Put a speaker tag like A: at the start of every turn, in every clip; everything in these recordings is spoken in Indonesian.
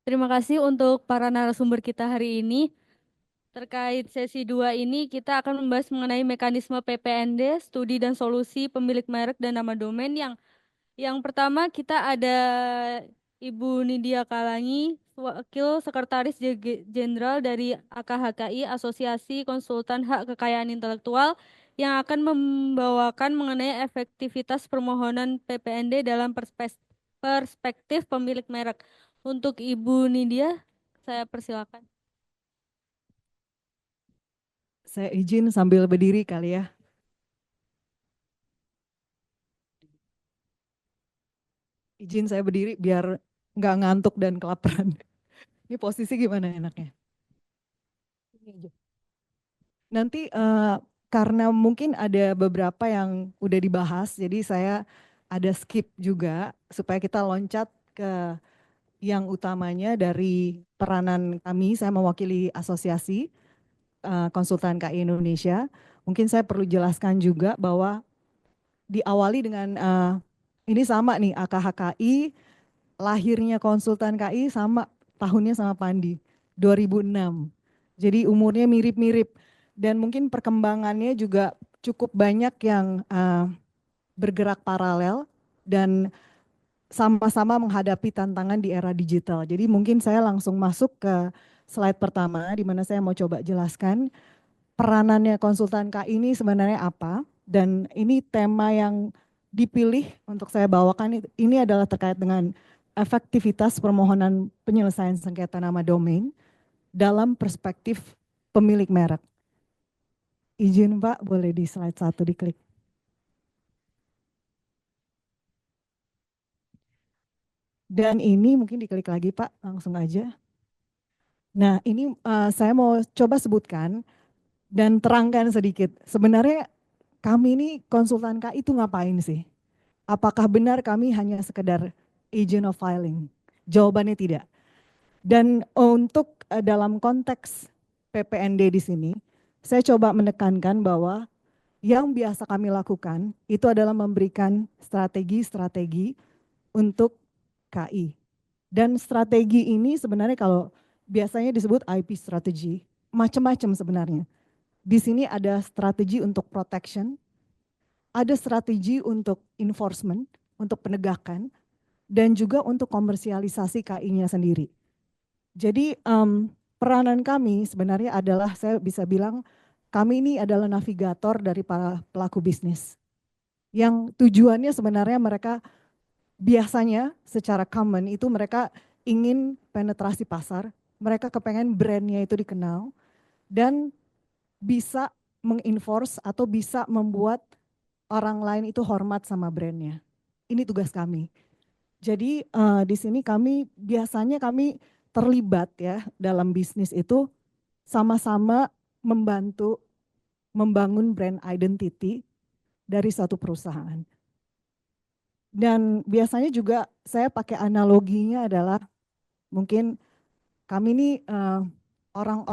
A: Terima kasih untuk para narasumber kita hari ini. Terkait sesi 2 ini, kita akan membahas mengenai mekanisme PPND, studi dan solusi pemilik merek dan nama domain. Yang pertama kita ada Ibu Nidia Kalangi, Wakil Sekretaris Jenderal dari AKHKI, Asosiasi Konsultan Hak Kekayaan Intelektual, yang akan membawakan mengenai efektivitas permohonan PPND dalam perspektif pemilik merek. Untuk Ibu Nidia, saya persilakan.
B: Saya izin sambil berdiri kali ya. Izin saya berdiri biar nggak ngantuk dan kelaparan. Ini posisi gimana enaknya? Ini aja. Nanti karena mungkin ada beberapa yang udah dibahas, jadi saya ada skip juga supaya kita loncat ke yang utamanya dari peranan kami. Saya mewakili asosiasi konsultan KI Indonesia. Mungkin saya perlu jelaskan juga bahwa diawali dengan ini sama nih AKHKI, lahirnya konsultan KI sama tahunnya sama Pandi 2006. Jadi umurnya mirip-mirip dan mungkin perkembangannya juga cukup banyak yang bergerak paralel dan sama-sama menghadapi tantangan di era digital. Jadi mungkin saya langsung masuk ke slide pertama di mana saya mau coba jelaskan peranannya konsultan KI ini sebenarnya apa, dan ini tema yang dipilih untuk saya bawakan ini adalah terkait dengan efektivitas permohonan penyelesaian sengketa nama domain dalam perspektif pemilik merek. Izin Pak, boleh di slide satu diklik. Dan ini mungkin diklik lagi Pak, langsung aja. Nah ini saya mau coba sebutkan dan terangkan sedikit. Sebenarnya kami ini konsultan KI itu ngapain sih? Apakah benar kami hanya sekedar agent of filing? Jawabannya tidak. Dan untuk dalam konteks PPND di sini, saya coba menekankan bahwa yang biasa kami lakukan itu adalah memberikan strategi-strategi untuk KI. Dan strategi ini sebenarnya kalau biasanya disebut IP strategi, macam-macam sebenarnya. Di sini ada strategi untuk protection, ada strategi untuk enforcement, untuk penegakan, dan juga untuk komersialisasi KI-nya sendiri. Jadi peranan kami sebenarnya adalah, saya bisa bilang kami ini adalah navigator dari para pelaku bisnis. Yang tujuannya sebenarnya mereka biasanya secara common itu mereka ingin penetrasi pasar, mereka kepengen brandnya itu dikenal, dan bisa mengenforce atau bisa membuat orang lain itu hormat sama brandnya. Ini tugas kami. Jadi di sini kami biasanya kami terlibat ya dalam bisnis itu sama-sama membantu membangun brand identity dari satu perusahaan. Dan biasanya juga saya pakai analoginya adalah mungkin kami ini orang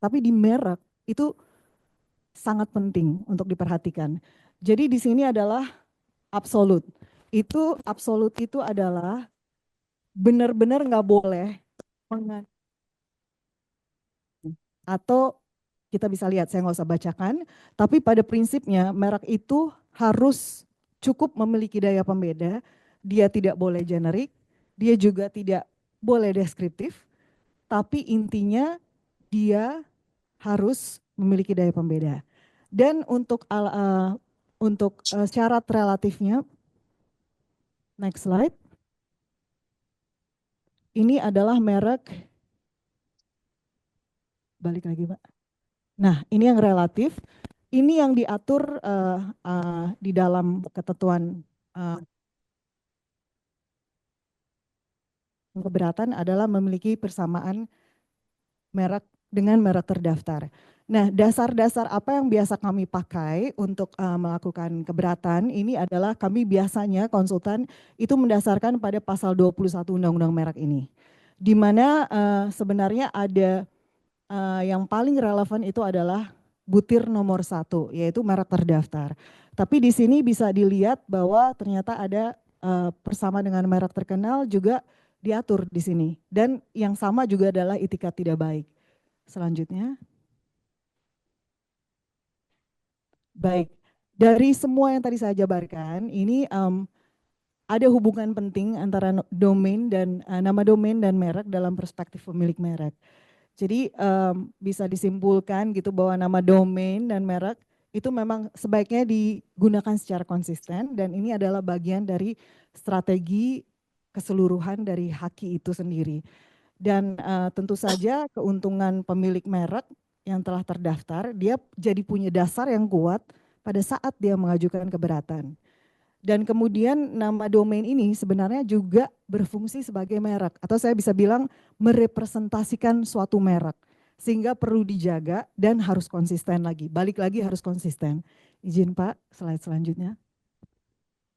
B: tapi di merek itu sangat penting untuk diperhatikan. Jadi di sini adalah absolut. Itu absolut itu adalah benar-benar nggak boleh atau kita bisa lihat, saya nggak usah bacakan, tapi pada prinsipnya merek itu harus cukup memiliki daya pembeda, dia tidak boleh generik, dia juga tidak boleh deskriptif, tapi intinya dia harus memiliki daya pembeda. Dan untuk syarat relatifnya, next slide, ini adalah merek, balik lagi Pak. Nah, ini yang relatif, ini yang diatur di dalam ketentuan keberatan adalah memiliki persamaan merek dengan merek terdaftar. Nah, dasar-dasar apa yang biasa kami pakai untuk melakukan keberatan ini adalah kami biasanya konsultan itu mendasarkan pada pasal 21 Undang-Undang Merek ini. Di mana sebenarnya ada yang paling relevan itu adalah butir nomor 1, yaitu merek terdaftar. Tapi di sini bisa dilihat bahwa ternyata ada bersama dengan merek terkenal juga diatur di sini. Dan yang sama juga adalah itikat tidak baik. Selanjutnya, baik. Dari semua yang tadi saya jabarkan, ini ada hubungan penting antara domain dan nama domain dan merek dalam perspektif pemilik merek. Jadi bisa disimpulkan gitu bahwa nama domain dan merek itu memang sebaiknya digunakan secara konsisten dan ini adalah bagian dari strategi keseluruhan dari haki itu sendiri. Dan tentu saja keuntungan pemilik merek yang telah terdaftar, dia jadi punya dasar yang kuat pada saat dia mengajukan keberatan. Dan kemudian nama domain ini sebenarnya juga berfungsi sebagai merek atau saya bisa bilang merepresentasikan suatu merek sehingga perlu dijaga dan harus konsisten lagi. Balik lagi harus konsisten. Izin Pak, slide selanjutnya.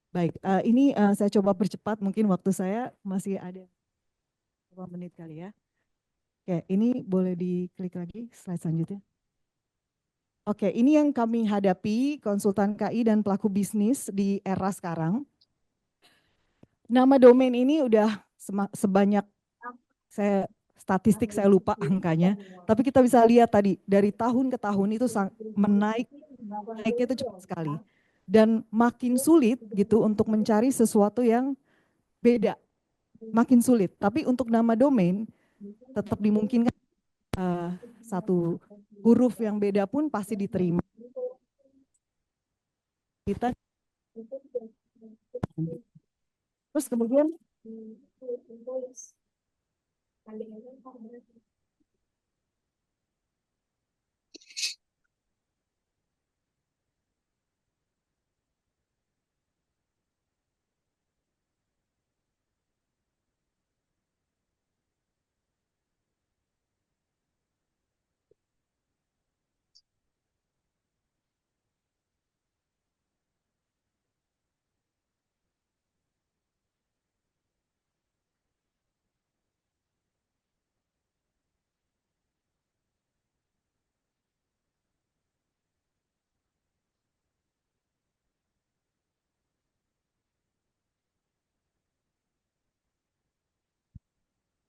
B: Baik, ini saya coba percepat mungkin waktu saya masih ada beberapa menit kali ya. Oke, ini boleh diklik lagi slide selanjutnya. Oke, ini yang kami hadapi konsultan KI dan pelaku bisnis di era sekarang. Nama domain ini udah sebanyak saya statistik saya lupa angkanya, tapi kita bisa lihat tadi dari tahun ke tahun itu naiknya itu cepat sekali dan makin sulit gitu untuk mencari sesuatu yang beda, makin sulit. Tapi untuk nama domain tetap dimungkinkan satu huruf yang beda pun pasti diterima. Kita terus kemudian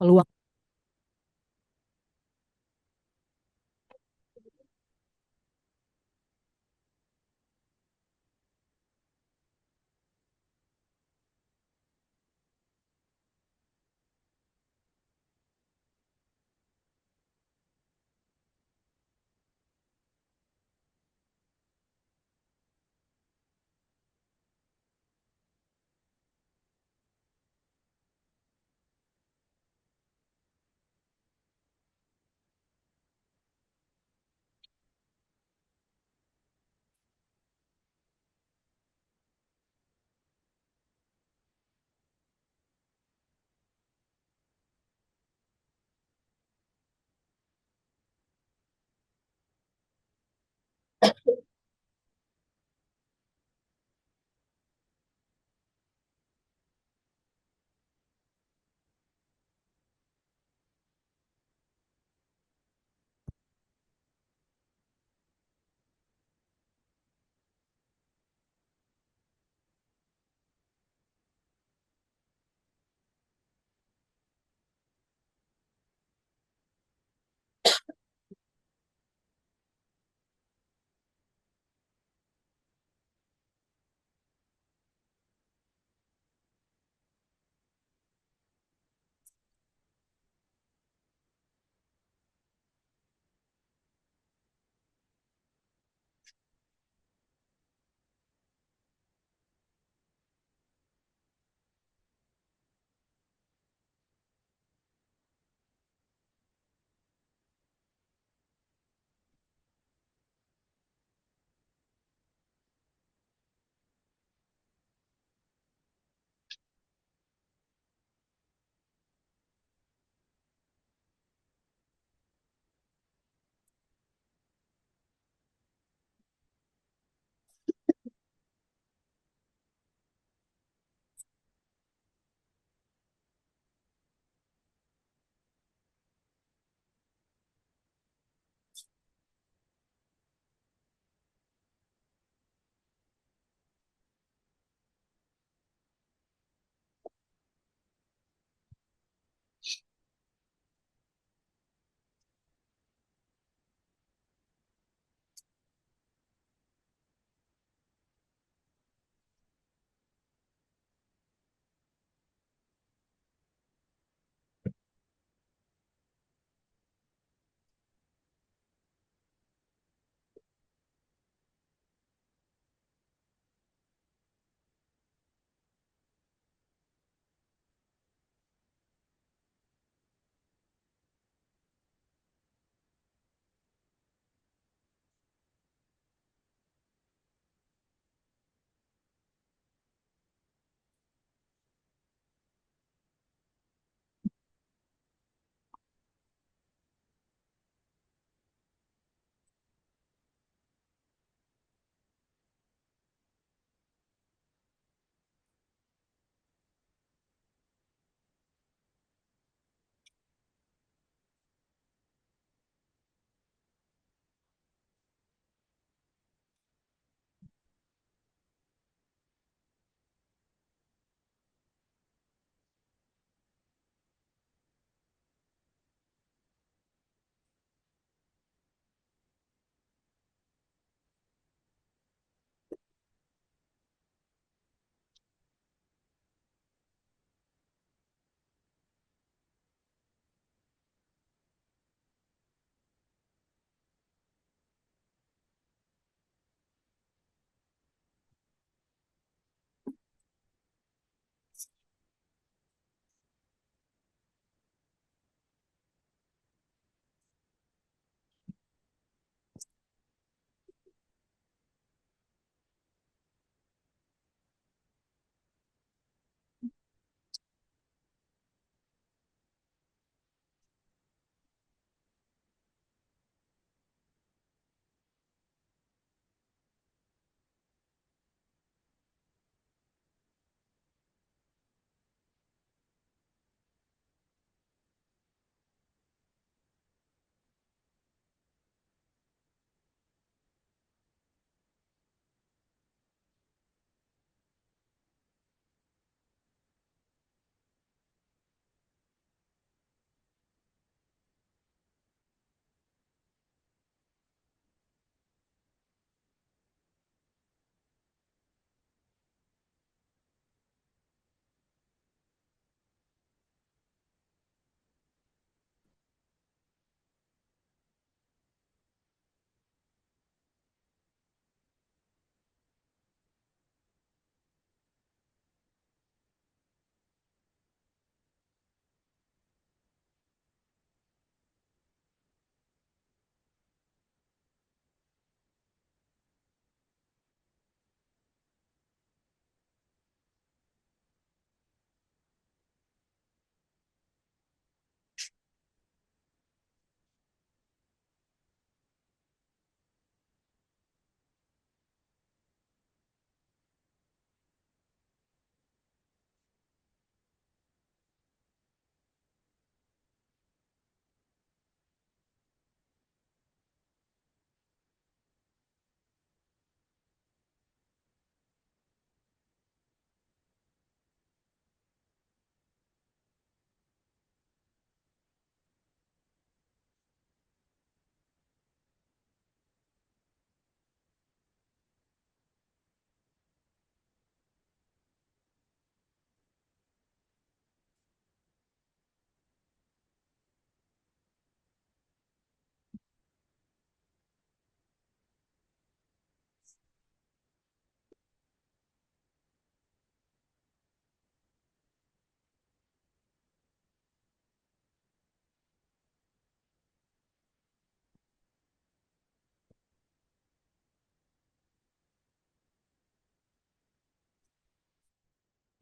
B: peluang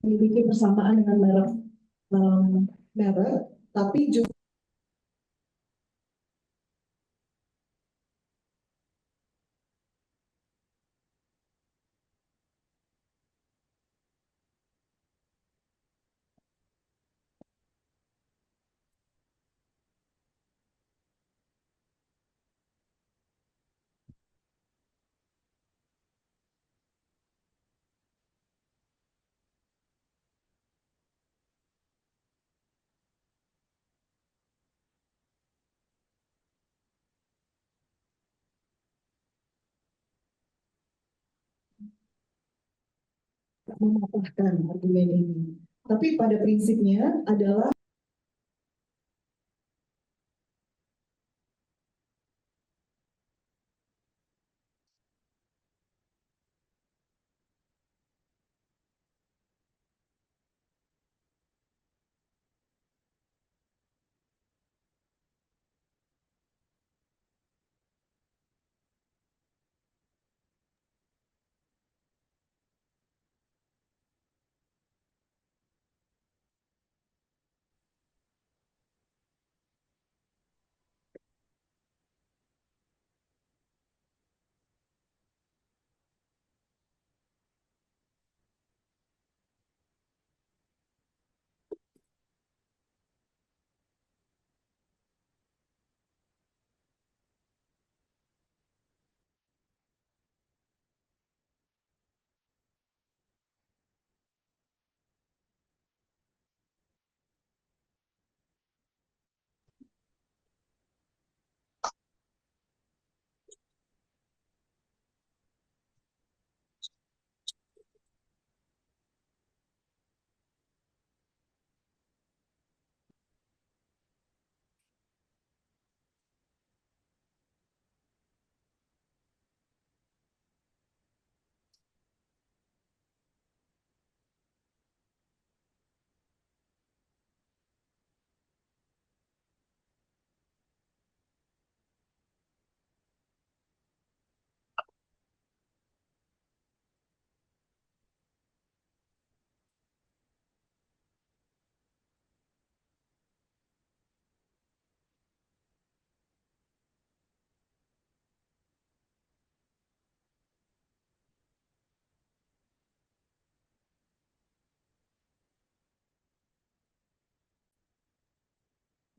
B: memiliki persamaan dengan merek, tapi juga mematahkan argumen ini. Tapi pada prinsipnya adalah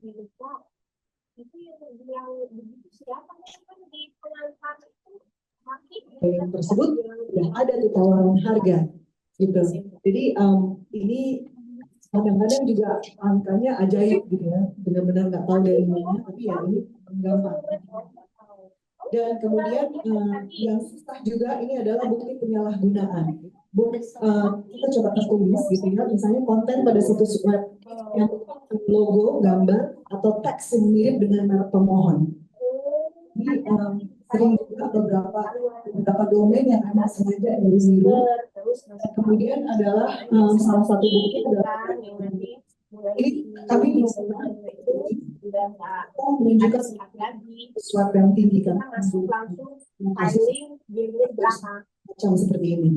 B: yang tersebut sudah ada tuh tawaran harga gitu. Jadi ini kadang-kadang juga angkanya ajaib gitu ya, benar-benar nggak tahu dari mana, tapi ya ini gampang. Dan kemudian yang susah juga ini adalah bukti penyalahgunaan. Kita coba tertulis gitu ya, misalnya konten pada situs web yang logo, gambar, atau teks yang mirip dengan merek pemohon. Jadi sering juga beberapa domain yang memang sengaja dari dulu. Kemudian adalah salah satu bukti adalah ini kami bisa menunjukkan sesuatu yang tinggi kan macam seperti ini.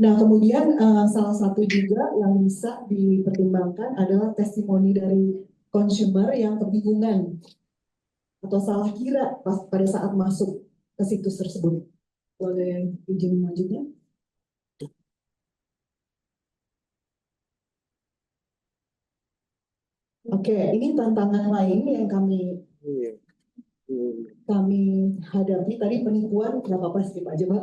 B: Nah kemudian salah satu juga yang bisa dipertimbangkan adalah testimoni dari consumer yang kebingungan atau salah kira pada saat masuk ke situs tersebut. Boleh yang izin selanjutnya? Oke, ini tantangan lain yang kami hadapi. Tadi penipuan, nggak apa-apa skip aja Pak.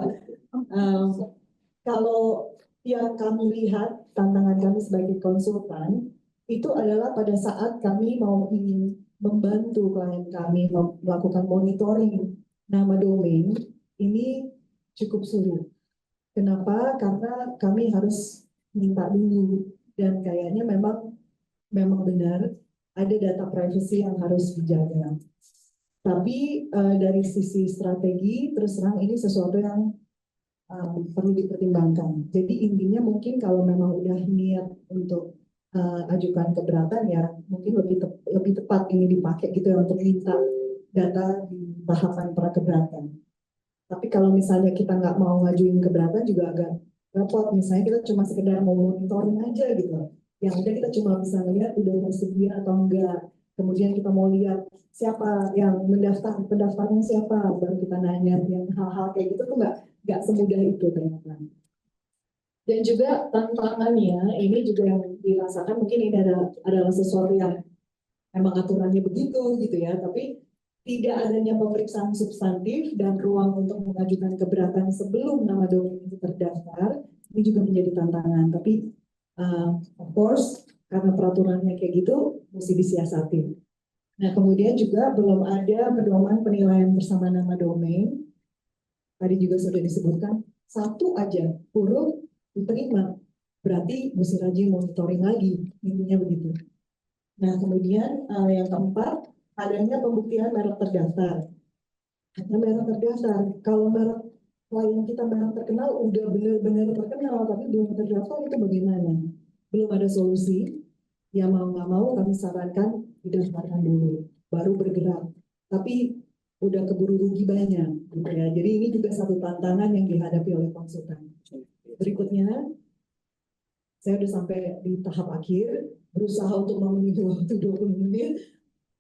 B: Kalau yang kami lihat, tantangan kami sebagai konsultan, itu adalah pada saat kami ingin membantu klien kami melakukan monitoring nama domain, ini cukup sulit. Kenapa? Karena kami harus minta dulu, dan kayaknya memang benar ada data privacy yang harus dijaga. Tapi dari sisi strategi, terus terang ini sesuatu yang perlu dipertimbangkan. Jadi intinya mungkin kalau memang udah niat untuk ajukan keberatan ya mungkin lebih tepat ini dipakai gitu ya untuk minta data di tahapan pra keberatan. Tapi kalau misalnya kita nggak mau ngajuin keberatan juga agak repot. Misalnya kita cuma sekedar mau monitoring aja gitu. Yang ada kita cuma bisa lihat udah tersedia atau enggak. Kemudian kita mau lihat siapa yang mendaftar, pendaftarnya siapa, baru kita nanya. Yang hal-hal kayak gitu tuh nggak semudah itu ternyata. Dan juga tantangannya ini juga yang dirasakan mungkin ini adalah sesuatu yang emang aturannya begitu gitu ya, tapi tidak adanya pemeriksaan substantif dan ruang untuk mengajukan keberatan sebelum nama domain itu terdaftar, ini juga menjadi tantangan. Tapi of course karena peraturannya kayak gitu mesti disiasati. Nah kemudian juga belum ada pedoman penilaian bersama nama domain. Tadi juga sudah disebutkan satu aja huruf diterima, berarti mesti rajin monitoring lagi, intinya begitu. Nah, kemudian yang keempat, adanya pembuktian merek terdaftar. Hanya merek terdaftar. Kalau merek klien kita merek terkenal, udah benar-benar terkenal, tapi belum terdaftar, itu bagaimana? Belum ada solusi. Ya mau nggak mau kami sarankan didaftarkan dulu, baru bergerak. Tapi udah keburu rugi banyak, gitu ya. Jadi ini juga satu tantangan yang dihadapi oleh konsultan. Berikutnya, saya udah sampai di tahap akhir, berusaha untuk memenuhi waktu 20 menit.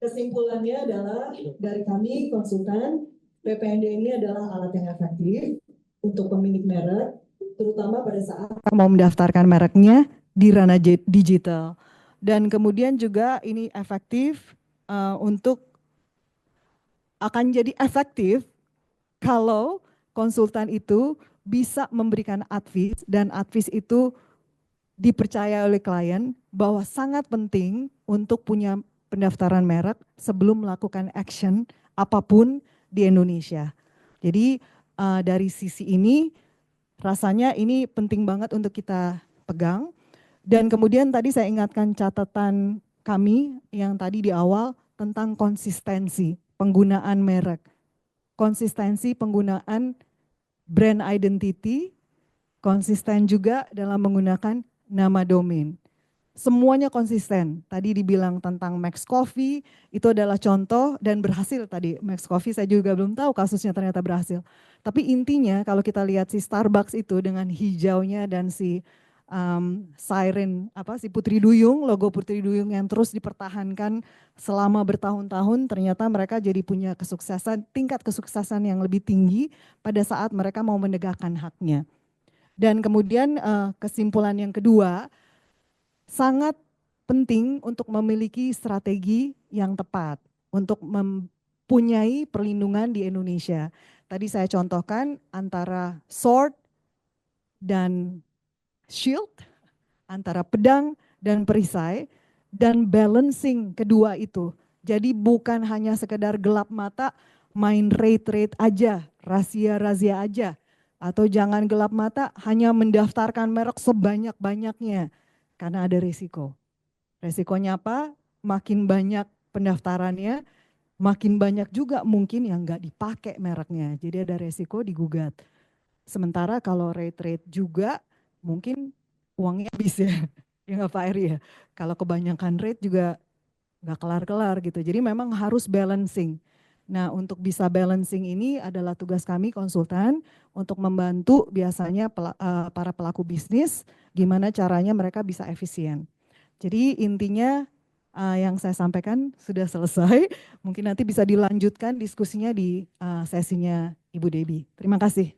B: Kesimpulannya adalah dari kami konsultan, PPND ini adalah alat yang efektif untuk pemilik merek, terutama pada saat mau mendaftarkan mereknya di ranah digital. Dan kemudian juga ini efektif untuk akan jadi efektif kalau konsultan itu bisa memberikan advice dan advice itu dipercaya oleh klien bahwa sangat penting untuk punya pendaftaran merek sebelum melakukan action apapun di Indonesia. Jadi dari sisi ini rasanya ini penting banget untuk kita pegang. Dan kemudian tadi saya ingatkan catatan kami yang tadi di awal tentang konsistensi penggunaan merek. Konsistensi penggunaan brand identity, konsisten juga dalam menggunakan nama domain. Semuanya konsisten. Tadi dibilang tentang Max Coffee, itu adalah contoh dan berhasil tadi. Max Coffee saya juga belum tahu kasusnya ternyata berhasil. Tapi intinya kalau kita lihat si Starbucks itu dengan hijaunya dan si siren, si Putri Duyung, logo Putri Duyung yang terus dipertahankan selama bertahun-tahun, ternyata mereka jadi punya kesuksesan, tingkat kesuksesan yang lebih tinggi pada saat mereka mau menegakkan haknya. Dan kemudian kesimpulan yang kedua, sangat penting untuk memiliki strategi yang tepat untuk mempunyai perlindungan di Indonesia. Tadi saya contohkan antara sword dan shield, antara pedang dan perisai, dan balancing kedua itu. Jadi bukan hanya sekedar gelap mata, main rate aja, razia aja. Atau jangan gelap mata, hanya mendaftarkan merek sebanyak-banyaknya, karena ada risiko. Resikonya apa? Makin banyak pendaftarannya, makin banyak juga mungkin yang nggak dipakai mereknya. Jadi ada resiko digugat. Sementara kalau rate juga mungkin uangnya habis ya. Ya nggak Pak Eri ya. Kalau kebanyakan rate juga nggak kelar-kelar gitu. Jadi memang harus balancing. Nah untuk bisa balancing ini adalah tugas kami konsultan untuk membantu biasanya para pelaku bisnis gimana caranya mereka bisa efisien. Jadi intinya yang saya sampaikan sudah selesai. Mungkin nanti bisa dilanjutkan diskusinya di sesinya Ibu Debbie. Terima kasih.